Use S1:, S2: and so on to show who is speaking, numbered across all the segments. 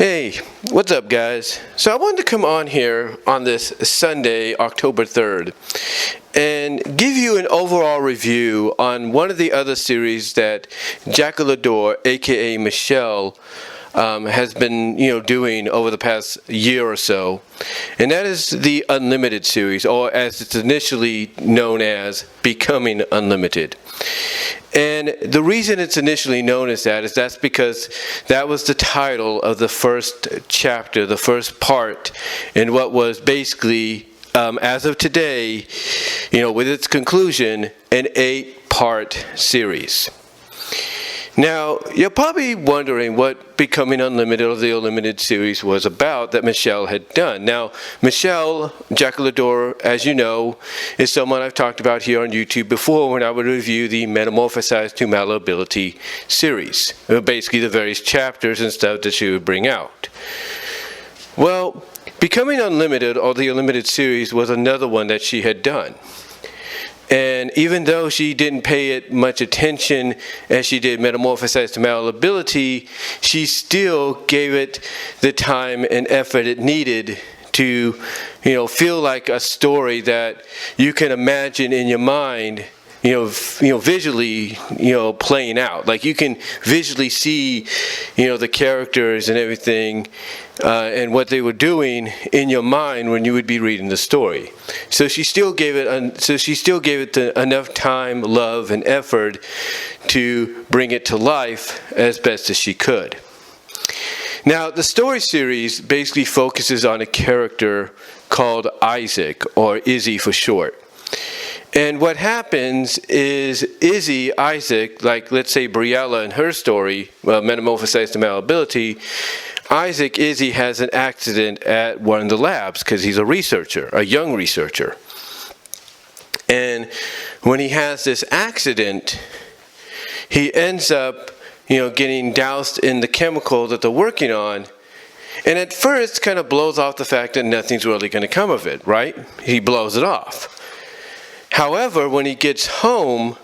S1: Hey, what's up guys? So I wanted to come on here on this Sunday, October 3rd, and give you an overall review on one of the other series that Jaquelidor, aka Michelle, has been doing over the past year or so, and that is the Unlimited series, or as it's initially known as, Becoming Unlimited. And the reason it's initially known as that is that's because that was the title of the first chapter, the first part, in what was basically, as of today, with its conclusion, an 8-part series. Now, you're probably wondering what Becoming Unlimited or the Unlimited series was about that Michelle had done. Now, Michelle Jaquelidor, as you know, is someone I've talked about here on YouTube before when I would review the Metamorphosized to Malleability series. Basically, the various chapters and stuff that she would bring out. Well, Becoming Unlimited or the Unlimited series was another one that she had done. And even though she didn't pay it much attention as she did Metamorphosized to Malleability, she still gave it the time and effort it needed to, feel like a story that you can imagine in your mind, visually, playing out. Like you can visually see, the characters and everything, and what they were doing in your mind when you would be reading the story. So she still gave it enough time, love, and effort to bring it to life as best as she could. Now, the story series basically focuses on a character called Isaac, or Izzy for short. And what happens is Isaac, like let's say Briella in her story, Metamorphosized to Malleability, Izzy has an accident at one of the labs because he's a young researcher. And when he has this accident, he ends up, getting doused in the chemical that they're working on. And at first kind of blows off the fact that nothing's really going to come of it, right? He blows it off. However, when he gets home,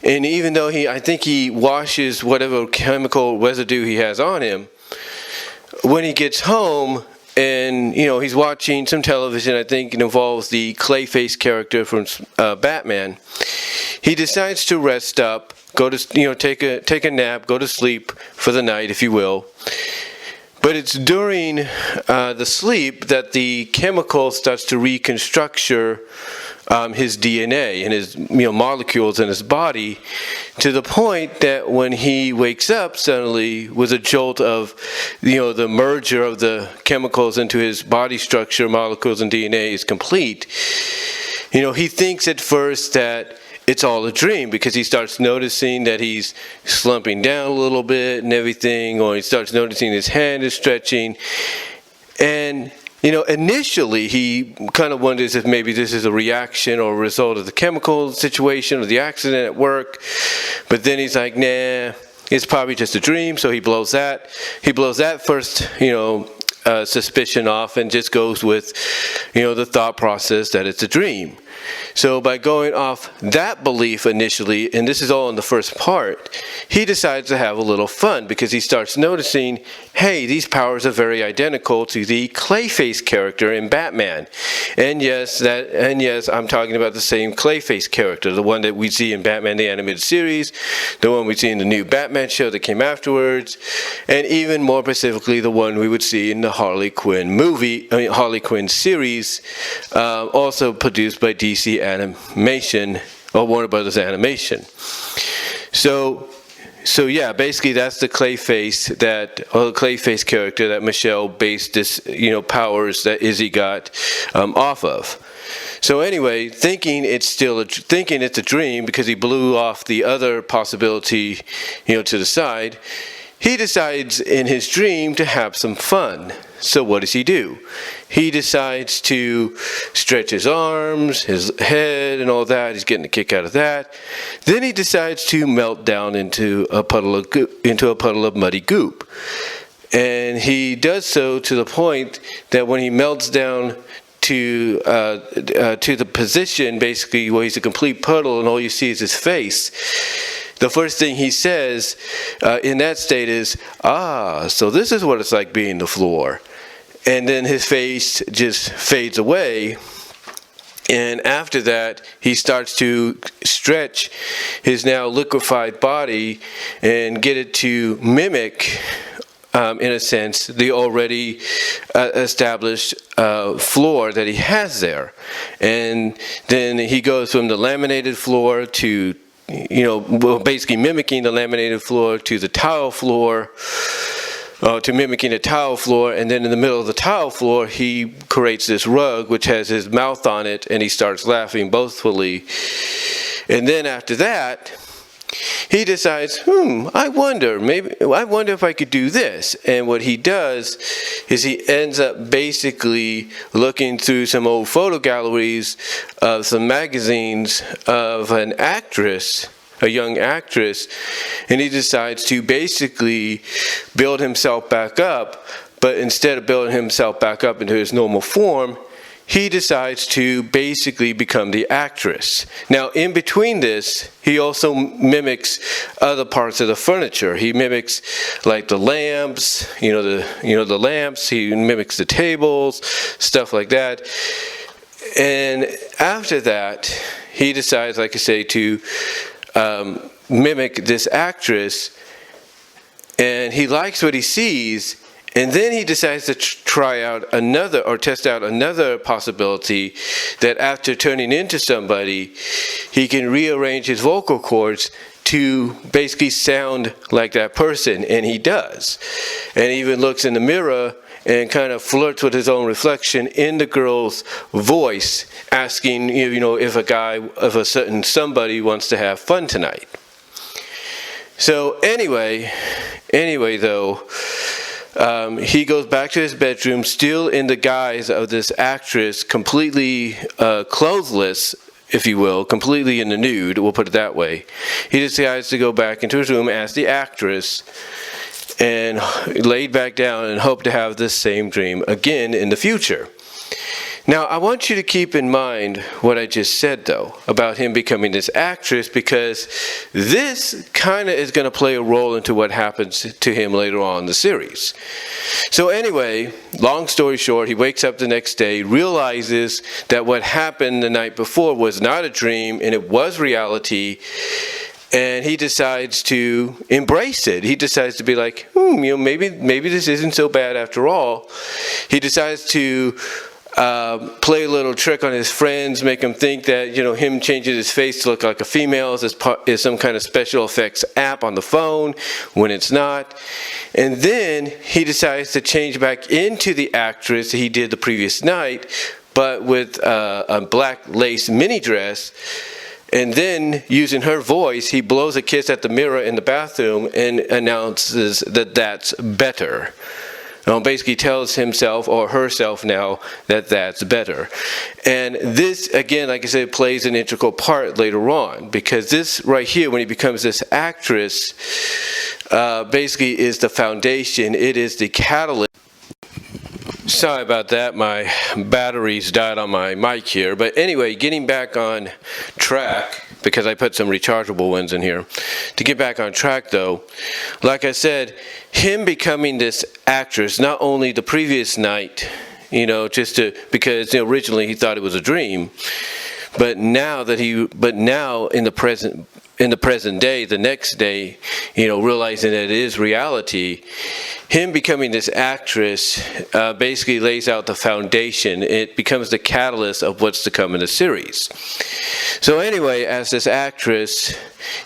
S1: and even though I think he washes whatever chemical residue he has on him, when he gets home and, he's watching some television, I think it involves the Clayface character from Batman, he decides to rest up, go to, take a nap, go to sleep for the night, if you will. But it's during the sleep that the chemical starts to reconstructure his DNA and his molecules in his body, to the point that when he wakes up suddenly with a jolt of the merger of the chemicals into his body structure, molecules, and DNA is complete, he thinks at first that it's all a dream, because he starts noticing that he's slumping down a little bit and everything, or he starts noticing his hand is stretching. And initially he kind of wonders if maybe this is a reaction or a result of the chemical situation or the accident at work. But then he's like, nah, it's probably just a dream. So he blows that first, suspicion off, and just goes with, the thought process that it's a dream. So by going off that belief initially, and this is all in the first part, he decides to have a little fun, because he starts noticing, hey, these powers are very identical to the Clayface character in Batman. And yes, I'm talking about the same Clayface character, the one that we see in Batman the Animated Series, the one we see in the new Batman show that came afterwards, and even more specifically, the one we would see in the Harley Quinn series, also produced by DC Animation, or Warner Brothers Animation. So yeah, basically that's the Clayface character that Michelle based this, powers that Izzy got off of. So anyway, thinking it's a dream because he blew off the other possibility, to the side, he decides in his dream to have some fun. So what does he do? He decides to stretch his arms, his head, and all that. He's getting a kick out of that. Then he decides to melt down into a puddle of muddy goop. And he does so to the point that when he melts down to the position, basically, where he's a complete puddle and all you see is his face, the first thing he says in that state is, so this is what it's like being the floor. And then his face just fades away. And after that, he starts to stretch his now liquefied body and get it to mimic, in a sense, the already established floor that he has there. And then he goes from the laminated floor to, basically mimicking the laminated floor to the tile floor, to mimicking a tile floor, and then in the middle of the tile floor, he creates this rug which has his mouth on it, and he starts laughing boastfully. And then after that, he decides, I wonder if I could do this. And what he does is he ends up basically looking through some old photo galleries of some magazines of an actress, a young actress, and he decides to basically build himself back up, but instead of building himself back up into his normal form, he decides to basically become the actress. Now, in between this, he also mimics other parts of the furniture. He mimics like the lamps, the lamps. He mimics the tables, stuff like that. And after that, he decides, like I say, to mimic this actress, and he likes what he sees, and then he decides to test out another possibility, that after turning into somebody, he can rearrange his vocal cords to basically sound like that person, and he does. And he even looks in the mirror and kind of flirts with his own reflection in the girl's voice, asking, if a certain somebody wants to have fun tonight. So anyway though, he goes back to his bedroom, still in the guise of this actress, completely clothesless, if you will, completely in the nude, we'll put it that way. He decides to go back into his room as the actress, and laid back down and hope to have this same dream again in the future. Now, I want you to keep in mind what I just said, though, about him becoming this actress, because this kind of is going to play a role into what happens to him later on in the series. So anyway, long story short, he wakes up the next day, realizes that what happened the night before was not a dream and it was reality. And he decides to embrace it. He decides to be like, maybe this isn't so bad after all. He decides to play a little trick on his friends, make them think that, him changing his face to look like a female is some kind of special effects app on the phone, when it's not. And then he decides to change back into the actress he did the previous night, but with a black lace mini dress. And then, using her voice, he blows a kiss at the mirror in the bathroom and announces that that's better. Basically tells himself or herself now that that's better. And this, again, like I said, plays an integral part later on, because this right here, when he becomes this actress, basically is the foundation. It is the catalyst. Sorry about that, my batteries died on my mic here. But anyway, getting back on track, because I put some rechargeable ones in here. To get back on track though, like I said, him becoming this actress, not only the previous night, because originally he thought it was a dream, but now in the present day, the next day, realizing that it is reality, him becoming this actress basically lays out the foundation. It becomes the catalyst of what's to come in the series. So anyway, as this actress,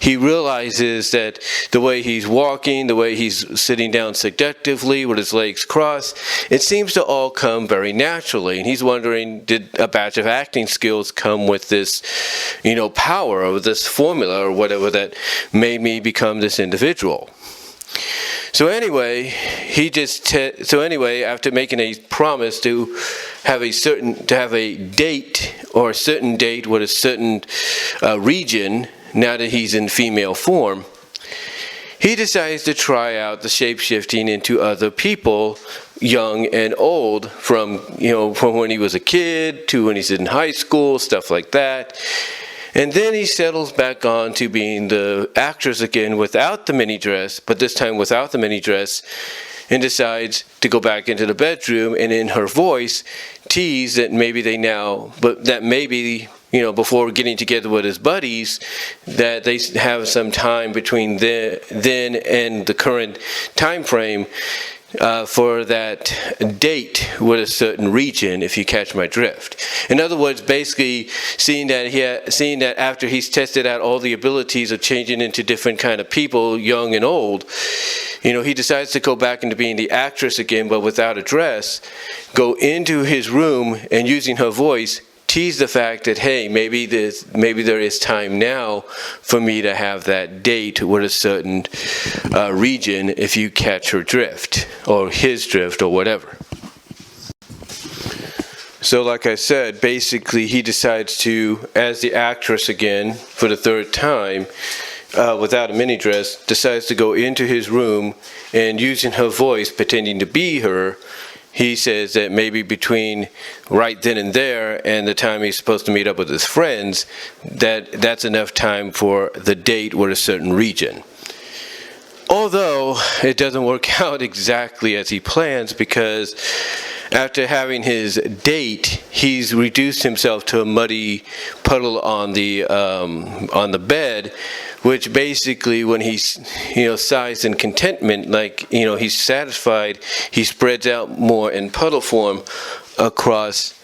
S1: he realizes that the way he's walking, the way he's sitting down seductively with his legs crossed, it seems to all come very naturally. And he's wondering, did a batch of acting skills come with this, power, or this formula, or whatever that made me become this individual? So anyway, after making a promise to have a date with a certain region, now that he's in female form, he decides to try out the shape-shifting into other people, young and old, from when he was a kid to when he's in high school, stuff like that. And then he settles back on to being the actress again without the mini dress, but this time without the mini dress, and decides to go back into the bedroom and in her voice tease that maybe before getting together with his buddies, that they have some time between then and the current time frame for that date with a certain region, if you catch my drift. In other words, basically seeing that after he's tested out all the abilities of changing into different kind of people, young and old, he decides to go back into being the actress again, but without a dress, go into his room and using her voice, tease the fact that, hey, maybe there is time now for me to have that date with a certain region, if you catch her drift, or his drift, or whatever. So like I said, basically he decides to, as the actress again, for the third time, without a mini dress, decides to go into his room and using her voice, pretending to be her, he says that maybe between right then and there and the time he's supposed to meet up with his friends, that's enough time for the date with a certain region. Although it doesn't work out exactly as he plans, because after having his date, he's reduced himself to a muddy puddle on the bed, which basically, when he's sighs in contentment, like he's satisfied, he spreads out more in puddle form across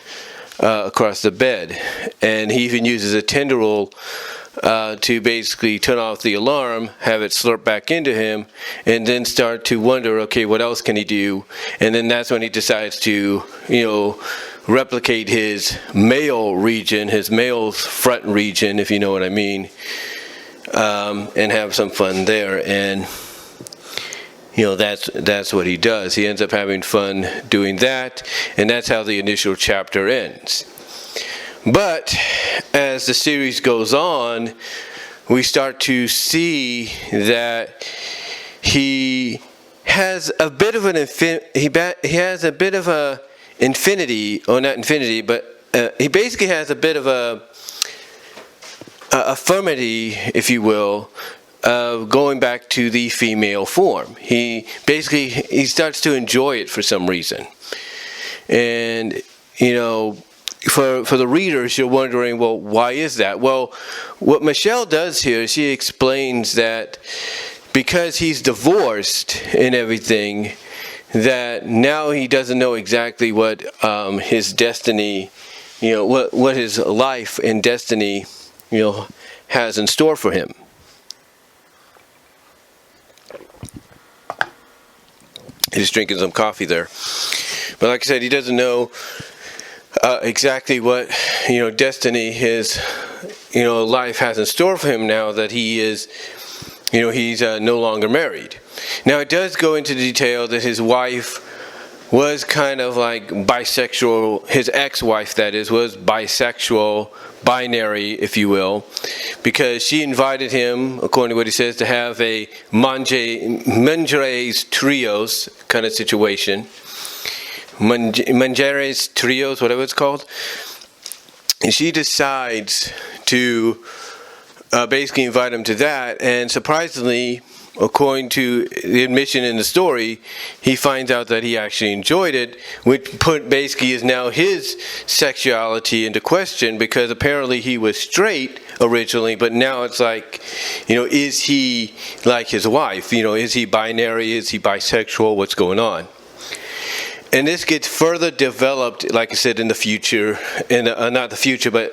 S1: the bed, and he even uses a tenderol to basically turn off the alarm, have it slurp back into him, and then start to wonder, okay, what else can he do? And then that's when he decides to, replicate his male region, his male front region, if you know what I mean, and have some fun there. And that's what he does. He ends up having fun doing that, and that's how the initial chapter ends. But as the series goes on, we start to see that he has a bit of infinity, or not infinity, but he basically has a bit of a affirmity, if you will, of going back to the female form. He starts to enjoy it for some reason, and For the readers, you're wondering, well, why is that? Well, what Michelle does here, she explains that because he's divorced and everything, that now he doesn't know exactly what his destiny, what his life and destiny, has in store for him. He's drinking some coffee there. But like I said, he doesn't know exactly what destiny his life has in store for him now that he is he's no longer married. Now it does go into detail that his wife was kind of like bisexual. His ex-wife, that is, was bisexual, binary, if you will, because she invited him, according to what he says, to have a mengeres trios kind of situation. Manjares Trios, whatever it's called. And she decides to basically invite him to that, and surprisingly, according to the admission in the story, he finds out that he actually enjoyed it, which basically is now his sexuality into question, because apparently he was straight originally, but now it's like, is he like his wife? Is he binary? Is he bisexual? What's going on? And this gets further developed, like I said, in the future, in the future the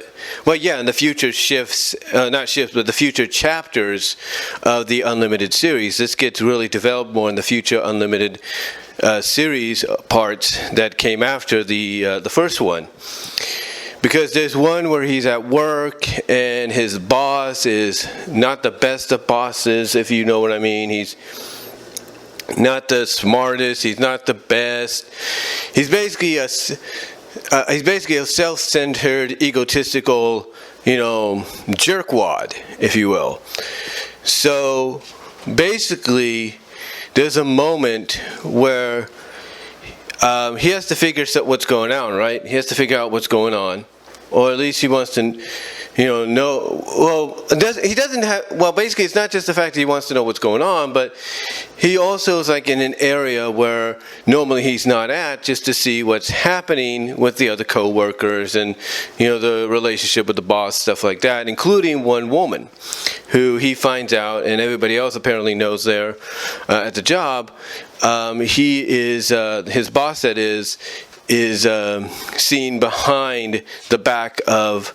S1: future chapters of the Unlimited series. This gets really developed more in the future Unlimited series parts that came after the first one. Because there's one where he's at work and his boss is not the best of bosses, if you know what I mean. He's not the smartest. He's not the best. He's basically a self-centered, egotistical, jerkwad, if you will. So basically, there's a moment where he has to figure out what's going on, right? He has to figure out what's going on, or at least he wants to. he doesn't have, well, basically it's not just the fact that he wants to know what's going on, but he also is like in an area where normally he's not at, just to see what's happening with the other co-workers and, the relationship with the boss, stuff like that, including one woman who he finds out, and everybody else apparently knows there at the job, his boss, that is seen behind the back of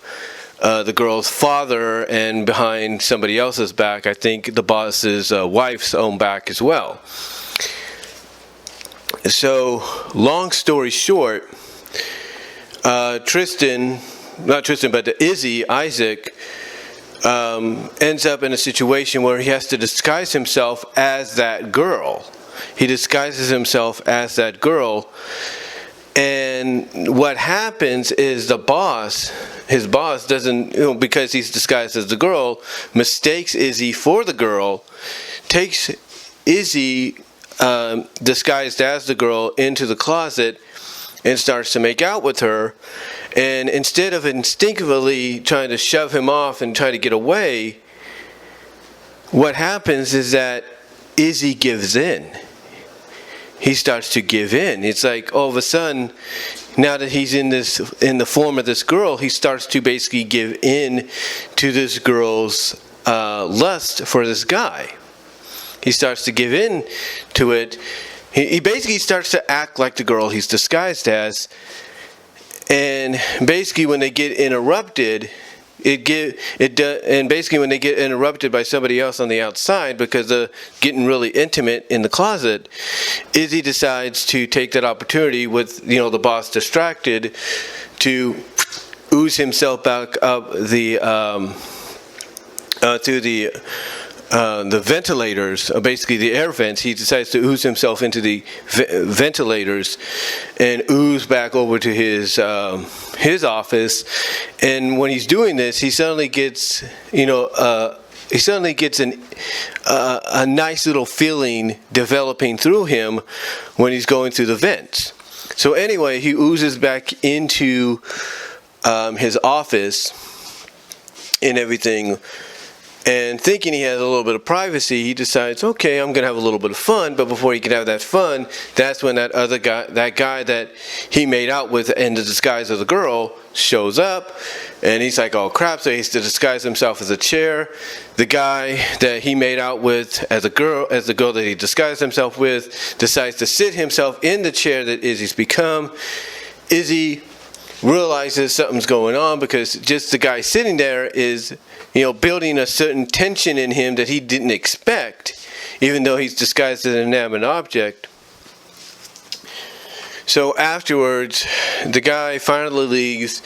S1: the girl's father and behind somebody else's back. I think the boss's wife's own back as well. So, long story short, Izzy, Isaac, ends up in a situation where he has to disguise himself as that girl. He disguises himself as that girl. And what happens is his boss doesn't, because he's disguised as the girl, mistakes Izzy for the girl, takes Izzy disguised as the girl into the closet and starts to make out with her. And instead of instinctively trying to shove him off and try to get away, what happens is that Izzy gives in. He starts to give in. It's like all of a sudden, now that he's in the form of this girl, he starts to basically give in to this girl's lust for this guy. He starts to give in to it. He basically starts to act like the girl he's disguised as. And basically, when they get interrupted, when they get interrupted by somebody else on the outside because they're getting really intimate in the closet, Izzy decides to take that opportunity with the boss distracted to ooze himself back up the ventilators, basically the air vents. He decides to ooze himself into the ventilators and ooze back over to his office. And when he's doing this, he suddenly gets a nice little feeling developing through him when he's going through the vents. So anyway, he oozes back into his office and everything. And thinking he has a little bit of privacy, he decides, okay, I'm going to have a little bit of fun. But before he can have that fun, that's when that guy that he made out with in the disguise of the girl shows up. And he's like, oh crap, so he has to disguise himself as a chair. The guy that he made out with as the girl that he disguised himself with, decides to sit himself in the chair that Izzy's become. Izzy realizes something's going on because just the guy sitting there is building a certain tension in him that he didn't expect, even though he's disguised as an inanimate object. So afterwards, the guy finally leaves.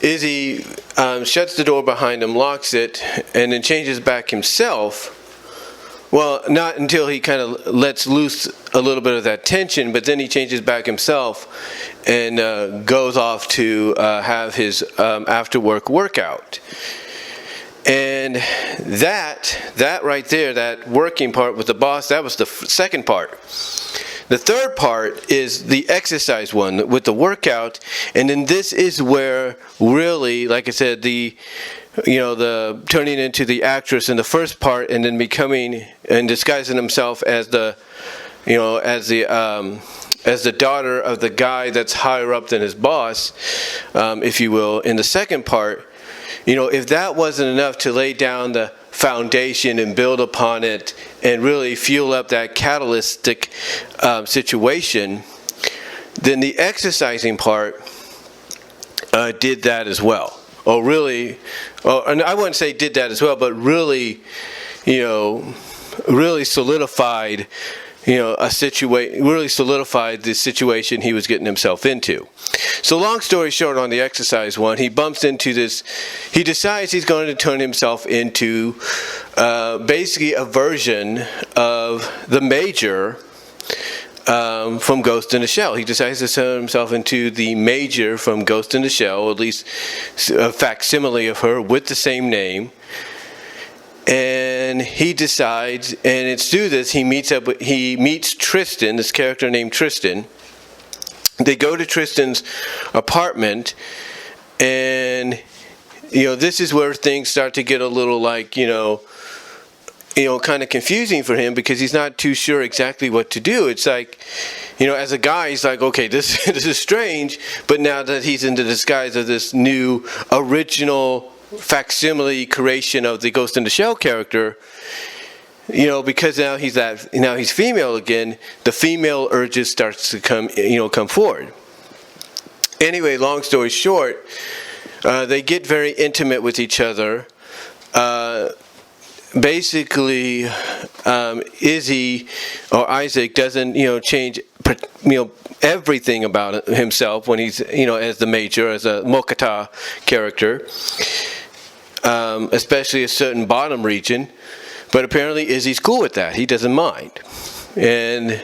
S1: Izzy shuts the door behind him, locks it, and then changes back himself. Well, not until he kind of lets loose a little bit of that tension, but then he changes back himself and goes off to have his after-work workout. And that right there, that working part with the boss, that was the second part. The third part is the exercise one with the workout, and then this is where really, like I said, the turning into the actress in the first part, and then becoming and disguising himself as the daughter of the guy that's higher up than his boss, if you will, in the second part. If that wasn't enough to lay down the foundation and build upon it and really fuel up that catalytic situation, then the exercising part did that as well. And I wouldn't say did that as well, but really solidified really solidified the situation he was getting himself into. So long story short, on the exercise one, he bumps into this. He decides he's going to turn himself into basically a version of the Major from Ghost in the Shell. He decides to turn himself into the Major from Ghost in the Shell, or at least a facsimile of her with the same name. And he decides, and to do this, he meets Tristan, this character named Tristan. They go to Tristan's apartment, and this is where things start to get a little like, kind of confusing for him, because he's not too sure exactly what to do. It's like, as a guy, he's like, okay, this is strange, but now that he's in the disguise of this new original facsimile creation of the Ghost in the Shell character, because now he's female again, the female urges starts to come forward. Anyway, long story short, they get very intimate with each other. Basically, Izzy or Isaac doesn't, change, everything about himself when he's, as the major, as a Mokata character, especially a certain bottom region. But apparently Izzy's cool with that. He doesn't mind. And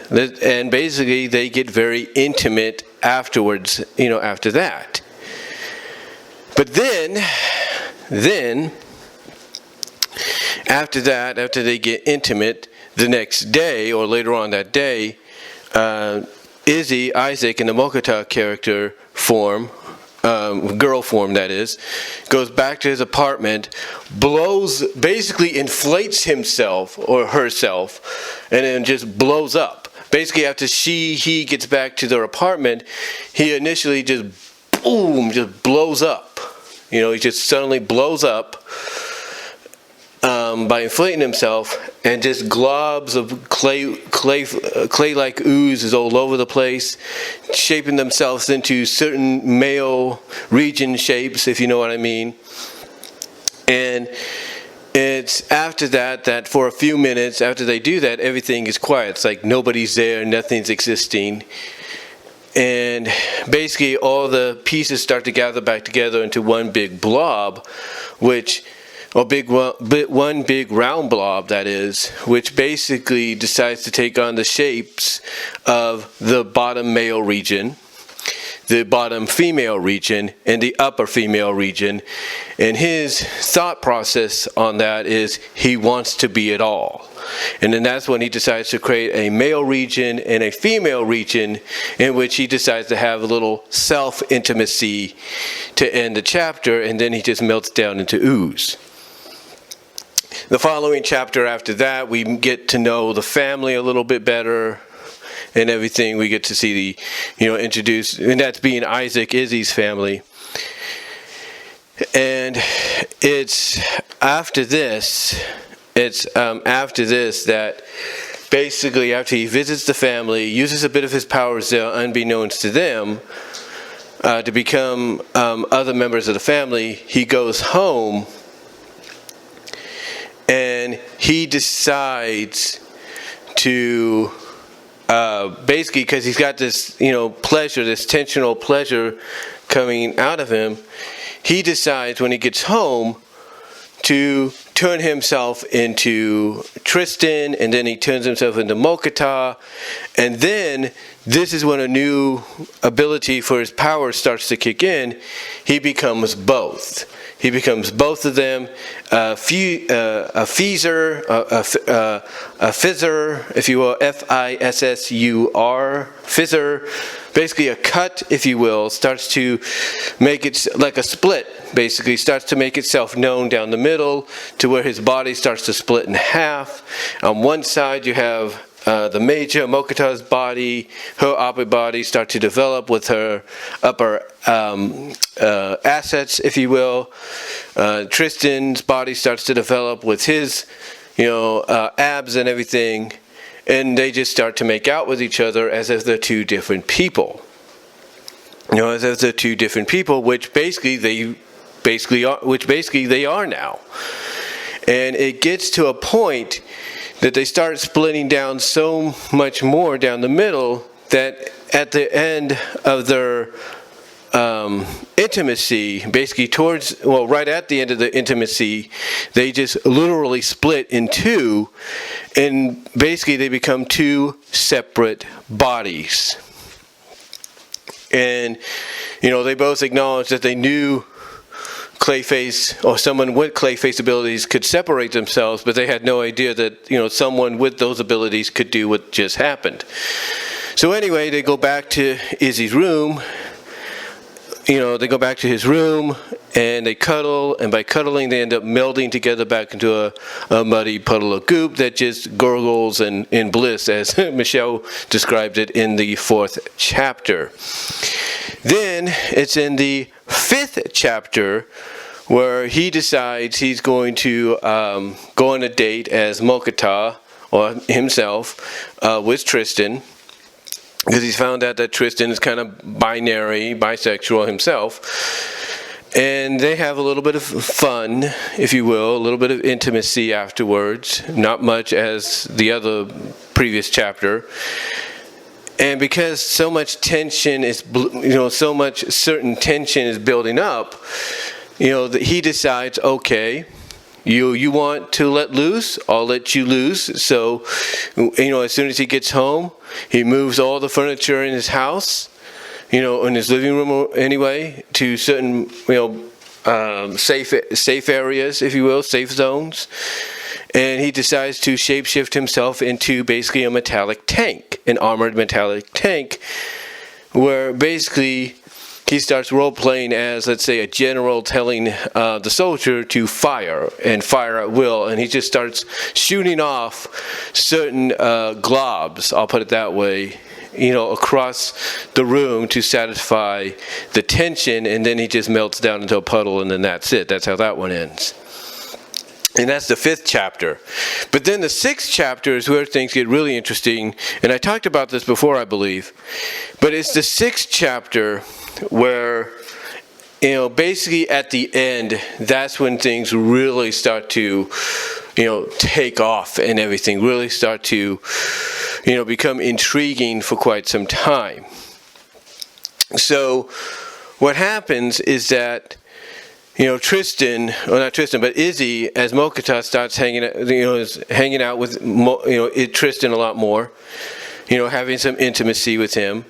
S1: basically they get very intimate afterwards, after that. But then after that, after they get intimate, the next day or later on that day, Izzy, Isaac, and the Mokata character form, girl form that is, goes back to his apartment, basically inflates himself or herself, and then just blows up. Basically, after he gets back to their apartment, he initially just blows up. He just suddenly blows up by inflating himself, and just globs of clay-like ooze is all over the place, shaping themselves into certain male region shapes, if you know what I mean. And it's after that for a few minutes after they do that, everything is quiet. It's like nobody's there, nothing's existing. And basically all the pieces start to gather back together into one big blob, one big round blob, that is, which basically decides to take on the shapes of the bottom male region, the bottom female region, and the upper female region. And his thought process on that is he wants to be it all. And then that's when he decides to create a male region and a female region, in which he decides to have a little self-intimacy to end the chapter, and then he just melts down into ooze. The following chapter after that, we get to know the family a little bit better and everything. We get to see introduced, and that's being Isaac, Izzy's family. And it's after this that basically, after he visits the family, uses a bit of his powers there unbeknownst to them, to become other members of the family, he goes home. And he decides to, basically, because he's got this, pleasure, this tensional pleasure coming out of him, he decides when he gets home to turn himself into Tristan, and then he turns himself into Mokata, and then this is when a new ability for his power starts to kick in. He becomes both. He becomes both of them, a fizzer, if you will, F-I-S-S-U-R, fizzer, basically a cut, if you will, starts to make it like a split, basically starts to make itself known down the middle, to where his body starts to split in half. On one side you have the major Mokata's body, her upper body start to develop with her upper assets, if you will. Tristan's body starts to develop with his, abs and everything, and they just start to make out with each other as if they're two different people. As if they're two different people, which basically they are now. And it gets to a point that they start splitting down so much more down the middle that at the end of their intimacy, basically right at the end of the intimacy, they just literally split in two, and basically they become two separate bodies. And, they both acknowledge that they knew Clayface, or someone with Clayface abilities, could separate themselves, but they had no idea that someone with those abilities could do what just happened. So anyway, they go back to Izzy's room. they go back to his room and they cuddle, and by cuddling they end up melding together back into a muddy puddle of goop that just gurgles in bliss, as Michelle described it in the 4th chapter. Then it's in the 5th chapter where he decides he's going to go on a date as Mokata, or himself, with Tristan, because he's found out that Tristan is kind of bisexual himself. And they have a little bit of fun, if you will, a little bit of intimacy afterwards, not much as the other previous chapter. And because so much tension is, so much certain tension is building up, that he decides, okay, you want to let loose, I'll let you loose. So, as soon as he gets home, he moves all the furniture in his house, in his living room anyway, to certain, safe areas, if you will, safe zones. And he decides to shapeshift himself into basically a metallic tank, an armored metallic tank, where basically he starts role-playing as, let's say, a general telling the soldier to fire, and fire at will. And he just starts shooting off certain globs, I'll put it that way, across the room to satisfy the tension, and then he just melts down into a puddle, and then that's it. That's how that one ends. And that's the 5th chapter. But then the 6th chapter is where things get really interesting. And I talked about this before, I believe. But it's the 6th chapter where, basically at the end, that's when things really start to, take off, and everything really start to, become intriguing for quite some time. So what happens is that, Tristan, or not Tristan, but Izzy, as Mokata starts hanging out with, Tristan a lot more, having some intimacy with him.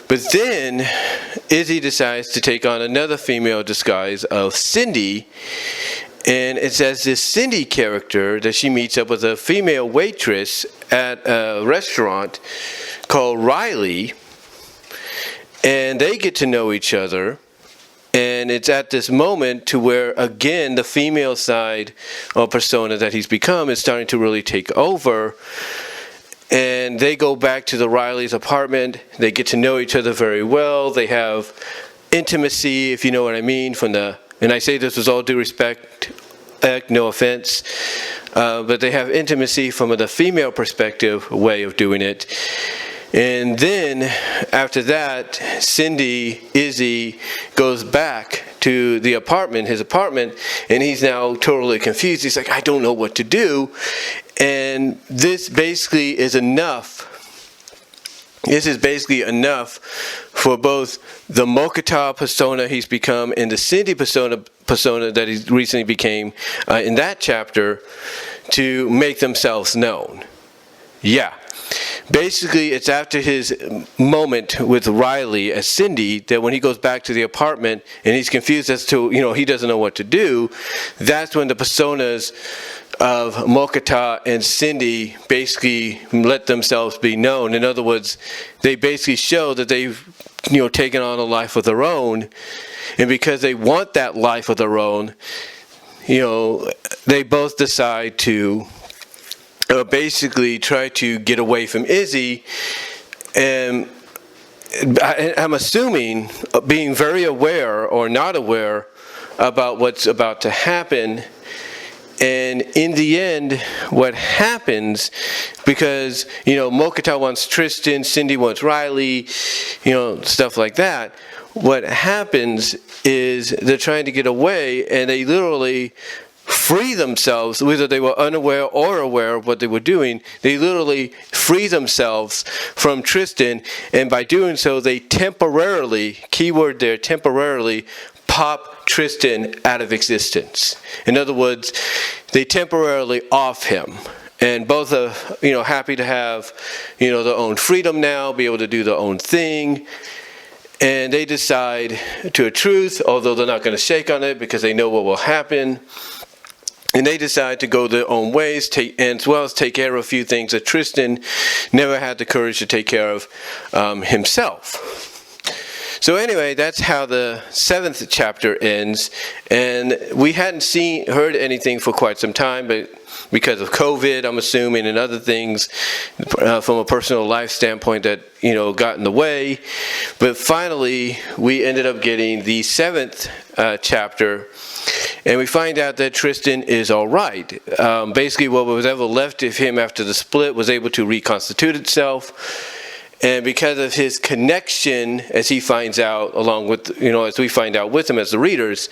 S1: But then Izzy decides to take on another female disguise of Cindy, and it's as this Cindy character that she meets up with a female waitress at a restaurant called Riley, and they get to know each other. And it's at this moment to where, again, the female side or persona that he's become is starting to really take over. And they go back to the Riley's apartment. They get to know each other very well. They have intimacy, if you know what I mean, and I say this with all due respect, no offense, but they have intimacy from the female perspective way of doing it. And then, after that, Izzy goes back to the apartment, his apartment, and he's now totally confused. He's like, I don't know what to do. And this basically is enough. This is basically enough for both the Mokata persona he's become and the Cindy persona that he recently became in that chapter to make themselves known. Yeah. Basically, it's after his moment with Riley as Cindy that when he goes back to the apartment and he's confused as to, he doesn't know what to do, that's when the personas of Mokata and Cindy basically let themselves be known. In other words, they basically show that they've, taken on a life of their own, and because they want that life of their own, they both decide to basically try to get away from Izzy, and I'm assuming being very aware or not aware about what's about to happen. And in the end, what happens, because, Mokata wants Tristan, Cindy wants Riley, stuff like that. What happens is they're trying to get away, and they literally free themselves, whether they were unaware or aware of what they were doing. They literally free themselves from Tristan, and by doing so, they temporarily, keyword there, temporarily, pop Tristan out of existence. In other words, they temporarily off him. And both are, happy to have, their own freedom now, be able to do their own thing. And they decide to a truth, although they're not going to shake on it because they know what will happen. And they decide to go their own ways, as well as take care of a few things that Tristan never had the courage to take care of himself. So anyway, that's how the 7th chapter ends, and we hadn't heard anything for quite some time, but because of COVID, I'm assuming, and other things from a personal life standpoint that, got in the way. But finally, we ended up getting the 7th chapter, and we find out that Tristan is all right. Basically, what was ever left of him after the split was able to reconstitute itself. And because of his connection, as he finds out, along with, as we find out with him as the readers,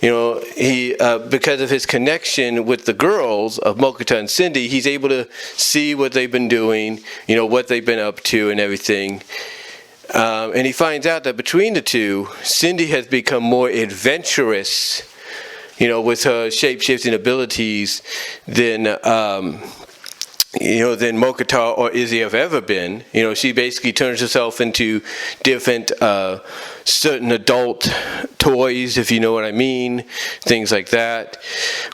S1: he, because of his connection with the girls of Mokata and Cindy, he's able to see what they've been doing, what they've been up to and everything. And he finds out that between the two, Cindy has become more adventurous, with her shape-shifting abilities than Mokata or Izzy have ever been. She basically turns herself into different certain adult toys, if you know what I mean, things like that.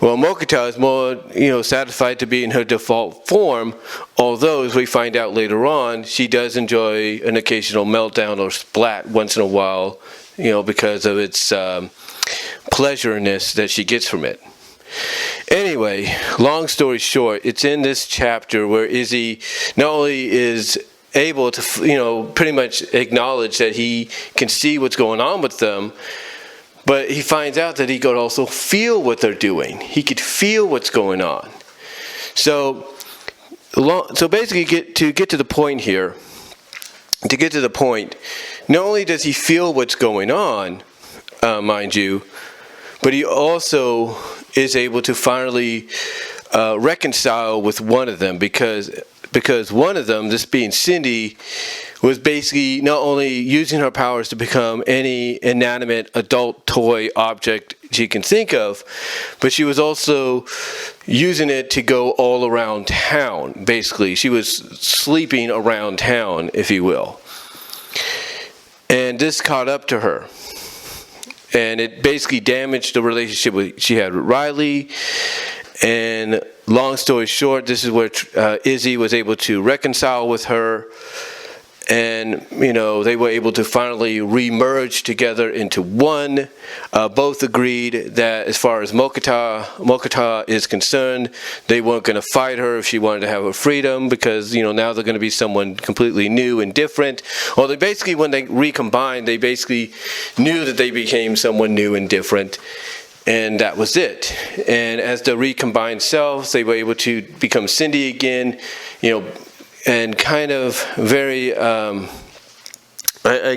S1: Well, Mokata is more, satisfied to be in her default form, although, as we find out later on, she does enjoy an occasional meltdown or splat once in a while, because of its pleasureness that she gets from it. Anyway, long story short, it's in this chapter where Izzy not only is able to, pretty much acknowledge that he can see what's going on with them, but he finds out that he could also feel what they're doing. He could feel what's going on. So basically, to get to the point here, not only does he feel what's going on, mind you, but he also is able to finally reconcile with one of them because one of them, this being Cindy, was basically not only using her powers to become any inanimate adult toy object she can think of, but she was also using it to go all around town. Basically, she was sleeping around town, if you will. And this caught up to her. And it basically damaged the relationship she had with Riley. And long story short, this is where Izzy was able to reconcile with her. And, they were able to finally re-merge together into one. Both agreed that as far as Mokata is concerned, they weren't going to fight her if she wanted to have her freedom because, now they're going to be someone completely new and different. Well, they basically, when they recombined, they basically knew that they became someone new and different. And that was it. And as the recombined selves, they were able to become Cindy again, and kind of very, I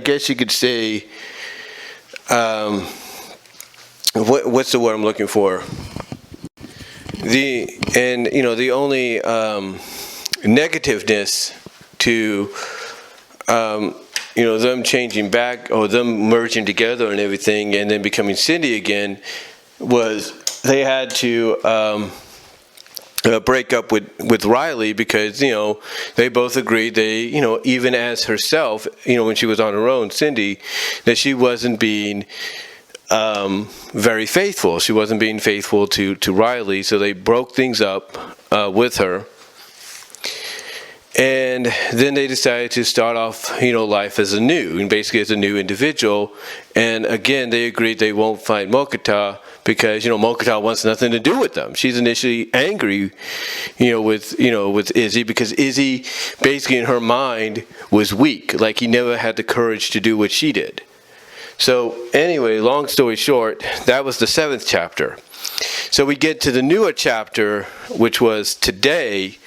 S1: guess you could say, what's the word I'm looking for? The only negativeness to, them changing back or them merging together and everything and then becoming Cindy again was they had to break up with Riley because, they both agreed even as herself, when she was on her own, Cindy, that she wasn't being very faithful. She wasn't being faithful to Riley, so they broke things up with her. And then they decided to start off, life as basically as a new individual. And again, they agreed they won't fight Mokata because, Mokata wants nothing to do with them. She's initially angry, with Izzy because Izzy basically in her mind was weak. Like he never had the courage to do what she did. So anyway, long story short, that was the 7th chapter. So we get to the newer chapter, which was today.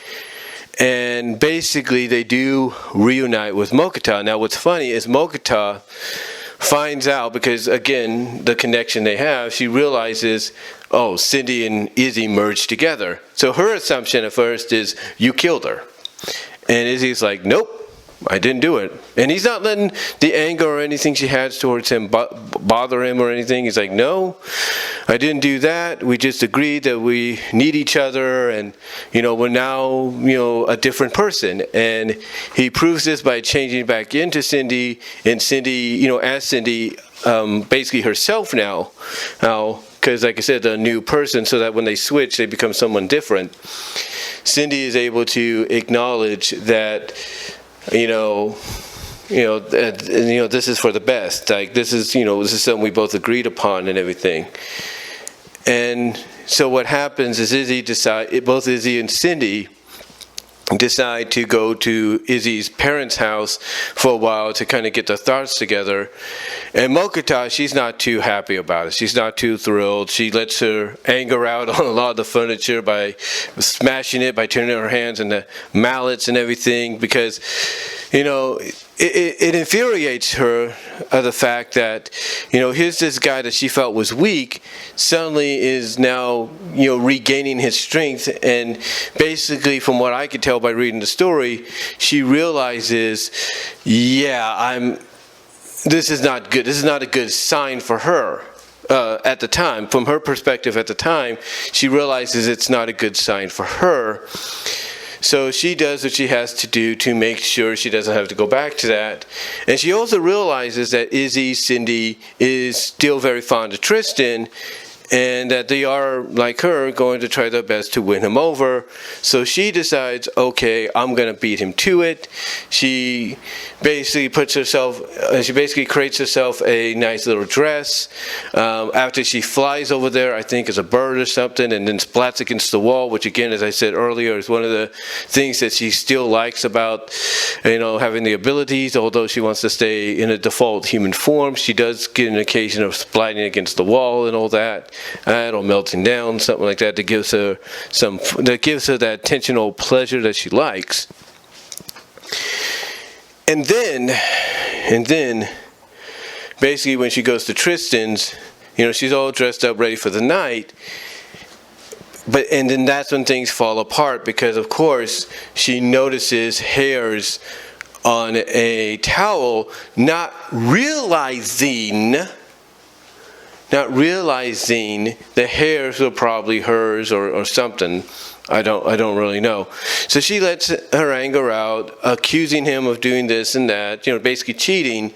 S1: And basically, they do reunite with Mokata. Now, what's funny is Mokata finds out, because, again, the connection they have, she realizes, oh, Cindy and Izzy merged together. So her assumption at first is, you killed her. And Izzy's like, nope, I didn't do it. And he's not letting the anger or anything she has towards him bother him or anything. He's like, no, I didn't do that. We just agreed that we need each other and, we're now, a different person. And he proves this by changing back into Cindy and Cindy, as Cindy, basically herself now, because like I said, a new person, so that when they switch, they become someone different. Cindy is able to acknowledge that, this is for the best. Like, this is something we both agreed upon and everything. And so what happens is both Izzy and Cindy decide to go to Izzy's parents' house for a while to kind of get their thoughts together. And Mokata, she's not too happy about it. She's not too thrilled. She lets her anger out on a lot of the furniture by smashing it, by turning her hands into mallets and everything, because, it infuriates her, the fact that, here's this guy that she felt was weak, suddenly is now, regaining his strength. And basically, from what I could tell by reading the story, she realizes, this is not good. This is not a good sign for her. At the time, from her perspective at the time, she realizes it's not a good sign for her. So she does what she has to do to make sure she doesn't have to go back to that. And she also realizes that Cindy is still very fond of Tristan, and that they are, like her, going to try their best to win him over. So she decides, okay, I'm going to beat him to it. She basically creates herself a nice little dress. After she flies over there, I think as a bird or something, and then splats against the wall, which again, as I said earlier, is one of the things that she still likes about, having the abilities. Although she wants to stay in a default human form, she does get an occasion of splatting against the wall and all that. Or melting down, something like that, that gives her that intentional pleasure that she likes. And then, basically, when she goes to Tristan's, she's all dressed up, ready for the night. And then that's when things fall apart, because of course she notices hairs on a towel, not realizing the hairs were probably hers or something. I don't really know. So she lets her anger out, accusing him of doing this and that, basically cheating.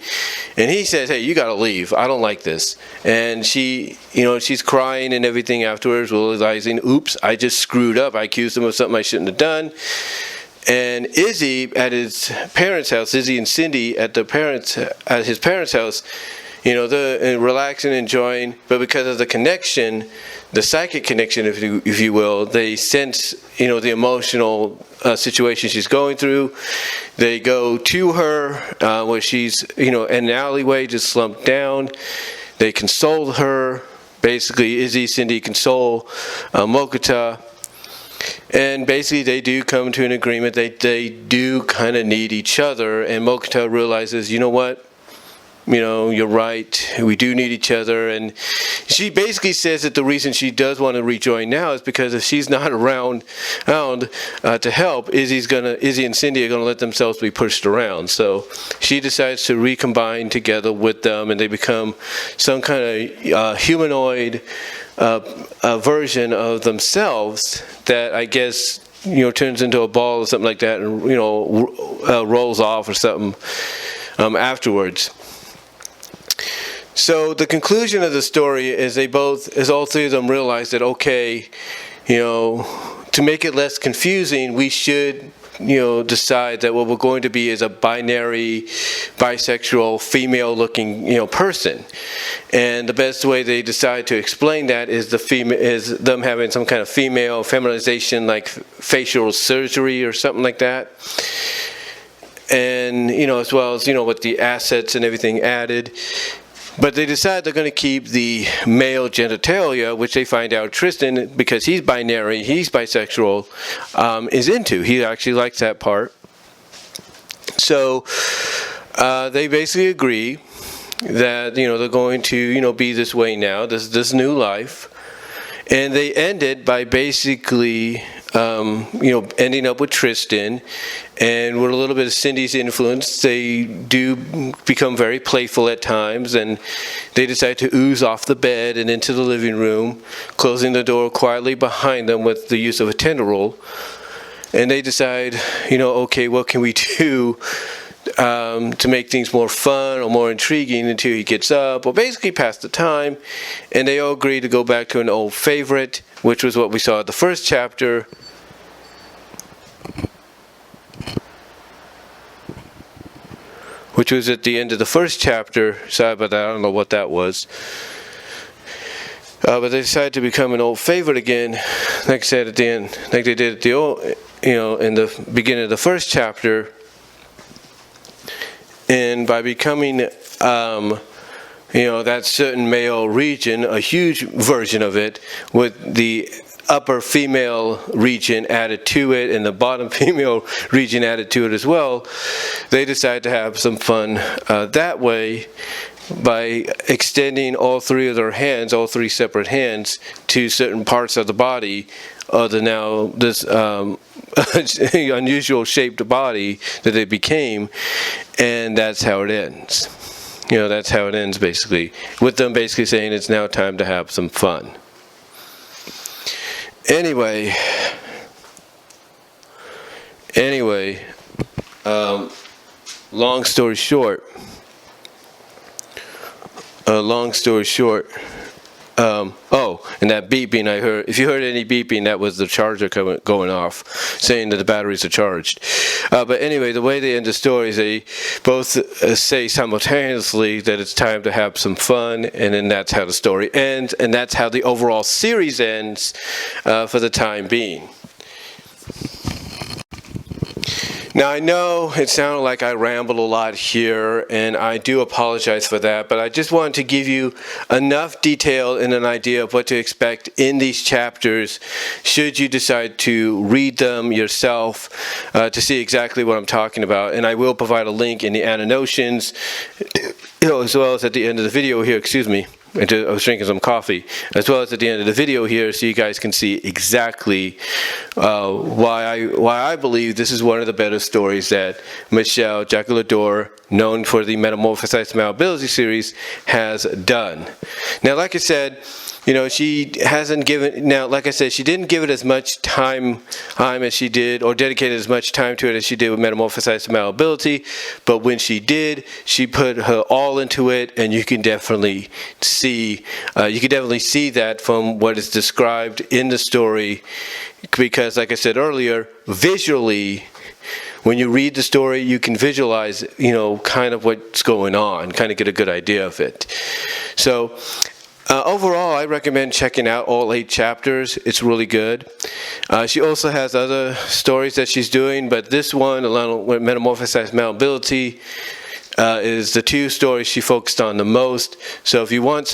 S1: And he says, hey, you gotta leave. I don't like this. And she, she's crying and everything afterwards, realizing, oops, I just screwed up. I accused him of something I shouldn't have done. And Izzy at his parents' house, Izzy and Cindy at his parents' house, they're relaxing, enjoying, but because of the connection, the psychic connection, if you will, they sense, the emotional situation she's going through. They go to her where she's, in an alleyway, just slumped down. They console her. Basically, Izzy, Cindy console Mokata. And basically, they do come to an agreement. They do kind of need each other. And Mokata realizes, you know what? You're right. We do need each other. And she basically says that the reason she does want to rejoin now is because if she's not around to help, Izzy and Cindy are going to let themselves be pushed around. So she decides to recombine together with them, and they become some kind of humanoid version of themselves that I guess turns into a ball or something like that, and rolls off or something afterwards. So the conclusion of the story is all three of them realize that, okay, to make it less confusing, we should, decide that what we're going to be is a binary, bisexual, female-looking, person. And the best way they decide to explain that is them having some kind of female feminization, like facial surgery or something like that. And, as well as, with the assets and everything added. But they decide they're going to keep the male genitalia, which they find out Tristan, because he's binary, he's bisexual, is into. He actually likes that part. So they basically agree that, they're going to, be this way now, this new life. And they end it by basically, ending up with Tristan. And with a little bit of Cindy's influence, they do become very playful at times. And they decide to ooze off the bed and into the living room, closing the door quietly behind them with the use of a tenderroll. And they decide, okay, what can we do to make things more fun or more intriguing until he gets up, or basically pass the time. And they all agree to go back to an old favorite, which was what we saw in the first chapter, which was at the end of the first chapter. Sorry about that, I don't know what that was. But they decided to become an old favorite again, like I said at the end, like they did at the old, in the beginning of the first chapter. And by becoming, that certain male region, a huge version of it, with the upper female region added to it and the bottom female region added to it as well, they decided to have some fun that way by extending all three of their hands, all three separate hands, to certain parts of the body of the now this unusual shaped body that they became, and that's how it ends. That's how it ends, basically, with them basically saying it's now time to have some fun. Anyway, long story short, and that beeping I heard, if you heard any beeping, that was the charger going off, saying that the batteries are charged. But anyway, the way they end the story is they both say simultaneously that it's time to have some fun, and then that's how the story ends, and that's how the overall series ends for the time being. Now, I know it sounded like I rambled a lot here, and I do apologize for that, but I just wanted to give you enough detail and an idea of what to expect in these chapters should you decide to read them yourself to see exactly what I'm talking about. And I will provide a link in the annotations, as well as at the end of the video here, excuse me. I was drinking some coffee, as well as at the end of the video here, so you guys can see exactly why I believe this is one of the better stories that Michelle Jaquelidor, known for the Metamorphosized Malleability series, has done. Now, like I said, she hasn't given, like I said, she didn't give it as much time as she did, or dedicated as much time to it as she did with Metamorphosized Malleability, but when she did, she put her all into it, and you can definitely see that from what is described in the story, because like I said earlier, visually, when you read the story, you can visualize, kind of what's going on, kind of get a good idea of it. So, overall, I recommend checking out all 8 chapters. It's really good. She also has other stories that she's doing, but this one, along with Metamorphosized Malleability, is the 2 stories she focused on the most. So if you want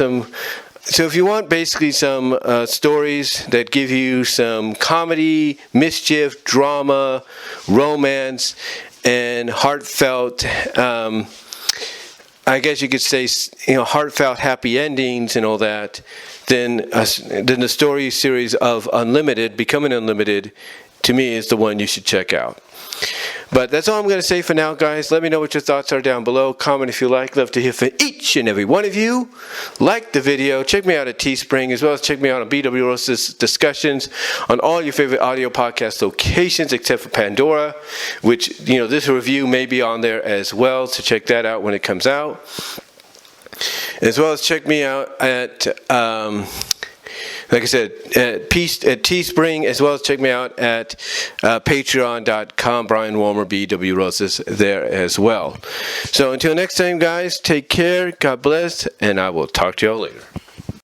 S1: basically some stories that give you some comedy, mischief, drama, romance, and heartfelt, I guess you could say, heartfelt happy endings and all that, then the story series of Unlimited, Becoming Unlimited, to me is the one you should check out. But that's all I'm going to say for now, guys. Let me know what your thoughts are down below. Comment if you like. Love to hear from each and every one of you. Like the video. Check me out at Teespring, as well as check me out on BW Rose's discussions on all your favorite audio podcast locations, except for Pandora, which, this review may be on there as well, so check that out when it comes out. As well as check me out at, like I said, at Teespring, as well as check me out at patreon.com, Brian Warmer, BW Roses, there as well. So until next time, guys, take care, God bless, and I will talk to y'all later.